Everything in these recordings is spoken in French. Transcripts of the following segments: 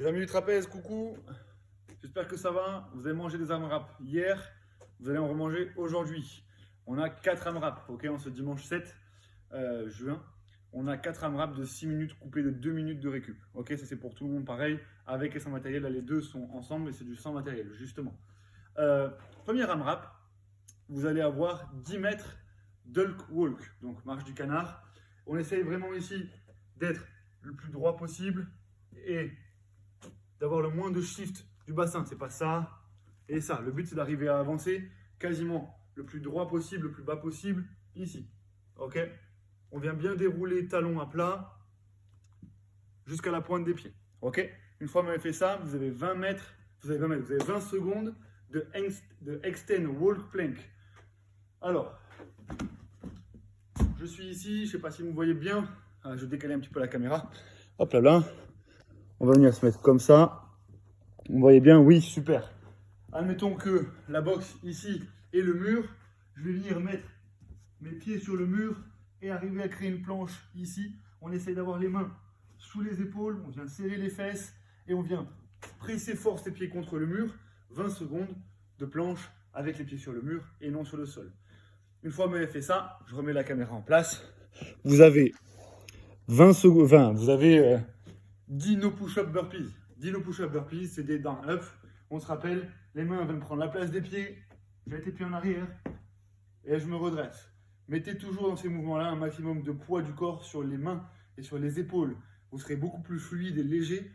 Les amis du trapèze, coucou. J'espère que ça va. Vous avez mangé des AMRAP hier. Vous allez en remanger aujourd'hui. On a 4 AMRAP, ok, en ce dimanche 7 juin. On a 4 AMRAP de 6 minutes coupées de 2 minutes de récup. Ok, ça c'est pour tout le monde pareil. Avec et sans matériel, là les deux sont ensemble et c'est du sans matériel, justement. Premier AMRAP, vous allez avoir 10 mètres Dulk Walk, donc marche du canard. On essaye vraiment ici d'être le plus droit possible et d'avoir le moins de shift du bassin. C'est pas ça et ça. Le but c'est d'arriver à avancer quasiment le plus droit possible, le plus bas possible, ici. Ok? On vient bien dérouler talon à plat jusqu'à la pointe des pieds. Ok? Une fois que vous avez fait ça, vous avez 20 mètres, vous avez 20 secondes de extend walk plank. Alors, je suis ici, je ne sais pas si vous me voyez bien. Je vais décaler un petit peu la caméra. Hop là là. On va venir se mettre comme ça. Vous voyez bien? Oui, super. Admettons que la box ici est le mur. Je vais venir mettre mes pieds sur le mur et arriver à créer une planche ici. On essaye d'avoir les mains sous les épaules. On vient serrer les fesses et on vient presser fort ses pieds contre le mur. 20 secondes de planche avec les pieds sur le mur et non sur le sol. Une fois que vous avez fait ça, je remets la caméra en place. Vous avez 20 secondes, vous avez 10 no push-up burpees. 10 no push-up burpees, c'est des down up. On se rappelle, les mains viennent prendre la place des pieds. J'ai les pieds en arrière et je me redresse. Mettez toujours dans ces mouvements-là un maximum de poids du corps sur les mains et sur les épaules. Vous serez beaucoup plus fluide et léger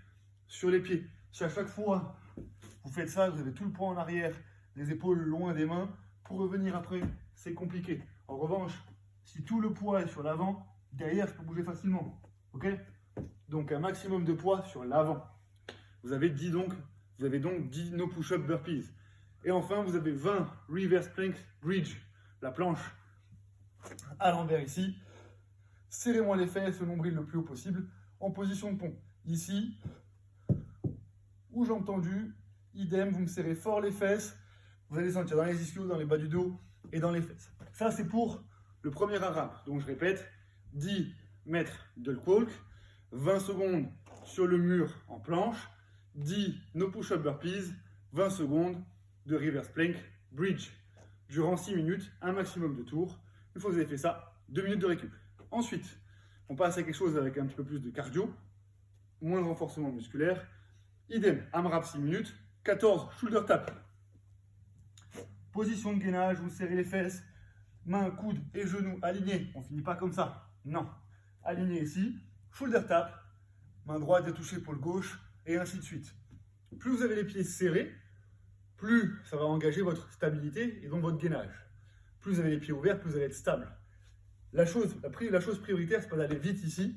sur les pieds. Si à chaque fois vous faites ça, vous avez tout le poids en arrière, les épaules loin des mains, pour revenir après, c'est compliqué. En revanche, si tout le poids est sur l'avant, derrière, je peux bouger facilement. Ok? Donc un maximum de poids sur l'avant. Vous avez donc 10 no push-up burpees. Et enfin, vous avez 20 reverse plank bridge, la planche à l'envers ici. Serrez-moi les fesses, le nombril le plus haut possible, en position de pont. Ici, ou jambes tendues, idem, vous me serrez fort les fesses. Vous allez sentir dans les ischios, dans les bas du dos et dans les fesses. Ça, c'est pour le premier AMRAP. Donc, je répète, 10 mètres de walk, 20 secondes sur le mur en planche, 10 no push-up burpees, 20 secondes de reverse plank bridge. Durant 6 minutes, un maximum de tours. Une fois que vous avez fait ça, 2 minutes de récup. Ensuite, on passe à quelque chose avec un petit peu plus de cardio, moins de renforcement musculaire. Idem, AMRAP 6 minutes, 14 shoulder tap. Position de gainage, vous serrez les fesses, mains, coudes et genoux alignés. On ne finit pas comme ça. Non. Aligné ici. Shoulder tap. Main droite est touchée épaule gauche et ainsi de suite. Plus vous avez les pieds serrés, plus ça va engager votre stabilité et donc votre gainage. Plus vous avez les pieds ouverts, plus vous allez être stable. La chose prioritaire, c'est pas d'aller vite ici.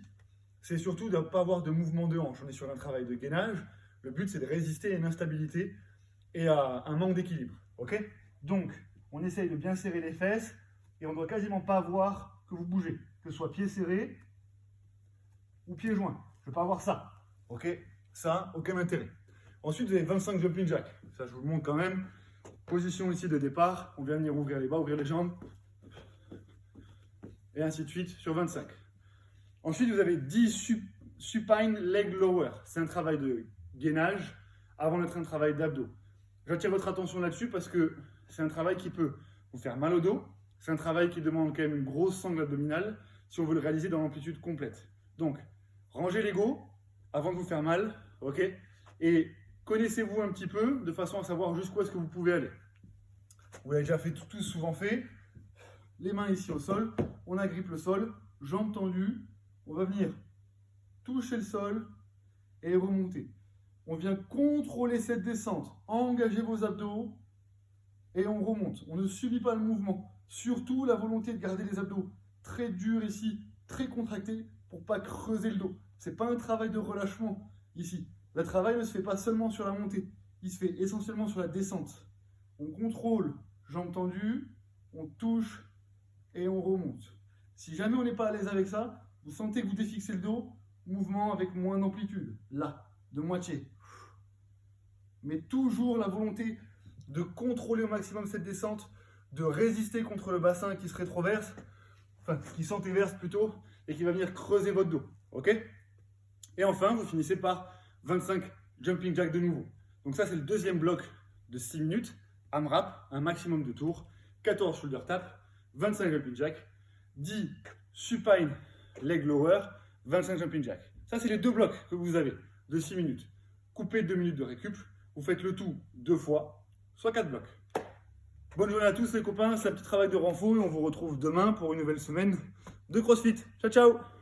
C'est surtout de ne pas avoir de mouvement de hanche. On est sur un travail de gainage. Le but, c'est de résister à une instabilité et à un manque d'équilibre. Ok? Donc, on essaye de bien serrer les fesses et on ne doit quasiment pas voir que vous bougez, que ce soit pieds serrés ou pieds joints. Je ne veux pas avoir ça. Ok? Ça, aucun intérêt. Ensuite, vous avez 25 jumping jacks. Ça, je vous le montre quand même. Position ici de départ. On vient venir ouvrir les bras, ouvrir les jambes. Et ainsi de suite sur 25. Ensuite, vous avez 10 supine leg lower. C'est un travail de gainage avant d'être un travail d'abdos. J'attire votre attention là-dessus parce que c'est un travail qui peut vous faire mal au dos. C'est un travail qui demande quand même une grosse sangle abdominale si on veut le réaliser dans l'amplitude complète. Donc, rangez l'ego avant de vous faire mal, ok? Et connaissez-vous un petit peu de façon à savoir jusqu'où est-ce que vous pouvez aller. Vous l'avez déjà fait tous souvent fait. Les mains ici au sol, on agrippe le sol, jambes tendues, on va venir toucher le sol et remonter. On vient contrôler cette descente, engagez vos abdos et on remonte. On ne subit pas le mouvement. Surtout la volonté de garder les abdos très durs ici, très contractés pour ne pas creuser le dos. Ce n'est pas un travail de relâchement ici. Le travail ne se fait pas seulement sur la montée, il se fait essentiellement sur la descente. On contrôle, jambes tendues, on touche et on remonte. Si jamais on n'est pas à l'aise avec ça, vous sentez que vous défixez le dos, mouvement avec moins d'amplitude. Là, de moitié. Mais toujours la volonté de contrôler au maximum cette descente, de résister contre le bassin qui se rétroverse, enfin qui s'antéverse plutôt, et qui va venir creuser votre dos. Ok? Et enfin, vous finissez par 25 jumping jack de nouveau. Donc ça, c'est le deuxième bloc de 6 minutes. AMRAP, un maximum de tours. 14 shoulder tap, 25 jumping jack, 10 supine leg lower, 25 jumping jack. Ça, c'est les deux blocs que vous avez de 6 minutes. Coupez 2 minutes de récup. Vous faites le tout 2 fois, soit 4 blocs. Bonne journée à tous les copains, c'est un petit travail de renfort et on vous retrouve demain pour une nouvelle semaine de CrossFit. Ciao, ciao!